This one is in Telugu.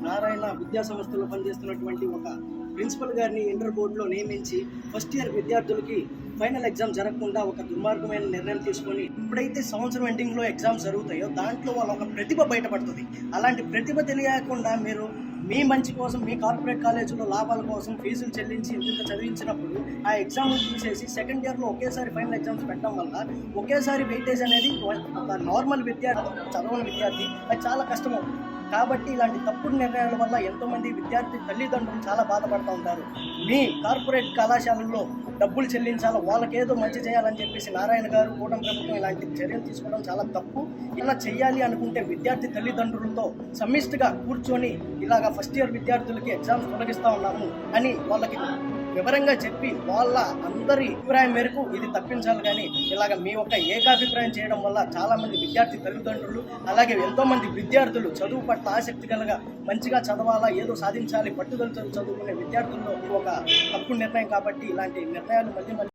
నారాయణ విద్యా సంస్థలో పనిచేస్తున్నటువంటి ఒక ప్రిన్సిపల్ గారిని ఇంటర్ బోర్డులో నియమించి ఫస్ట్ ఇయర్ విద్యార్థులకి ఫైనల్ ఎగ్జామ్ జరగకుండా ఒక దుర్మార్గమైన నిర్ణయం తీసుకొని ఎప్పుడైతే సంవత్సరం ఎండింగ్లో ఎగ్జామ్స్ జరుగుతాయో దాంట్లో వాళ్ళ ఒక ప్రతిభ బయటపడుతుంది. అలాంటి ప్రతిభ తెలియకుండా మీరు మీ మంచి కోసం మీ కార్పొరేట్ కాలేజీలో లాభాల కోసం ఫీజులు చెల్లించి ఇంత చదివించినప్పుడు ఆ ఎగ్జామ్లు తీసేసి సెకండ్ ఇయర్లో ఒకేసారి ఫైనల్ ఎగ్జామ్స్ పెట్టడం వల్ల ఒకేసారి వెయిటేజ్ అనేది ఒక నార్మల్ విద్యార్థి చదవని విద్యార్థి అది చాలా కష్టమవుతుంది. కాబట్టి ఇలాంటి తప్పుడు నిర్ణయాల వల్ల ఎంతోమంది విద్యార్థి తల్లిదండ్రులు చాలా బాధపడుతూ ఉంటారు. మీ కార్పొరేట్ కళాశాలల్లో డబ్బులు చెల్లించాలి, వాళ్ళకేదో మంచి చేయాలని చెప్పేసి నారాయణ గారు కూటమి ప్రభుత్వం ఇలాంటి చర్యలు తీసుకోవడం చాలా తప్పు. ఇలా చేయాలి అనుకుంటే విద్యార్థి తల్లిదండ్రులతో సమిష్టిగా కూర్చొని ఇలాగ ఫస్ట్ ఇయర్ విద్యార్థులకి ఎగ్జామ్స్ తొలగిస్తూ ఉన్నాము అని వాళ్ళకి వివరంగా చెప్పి వాళ్ళ అందరి అభిప్రాయం మేరకు ఇది తప్పించాలి. కానీ ఇలాగ మీ యొక్క ఏకాభిప్రాయం చేయడం వల్ల చాలామంది విద్యార్థి తల్లిదండ్రులు అలాగే ఎంతోమంది విద్యార్థులు చదువు పట్ల ఆసక్తి కలగా మంచిగా చదవాలా, ఏదో సాధించాలి, పట్టుదలతో చదువుకునే విద్యార్థుల్లో ఒక తప్పు నిర్ణయం. కాబట్టి ఇలాంటి నిర్ణయాలు మళ్ళీ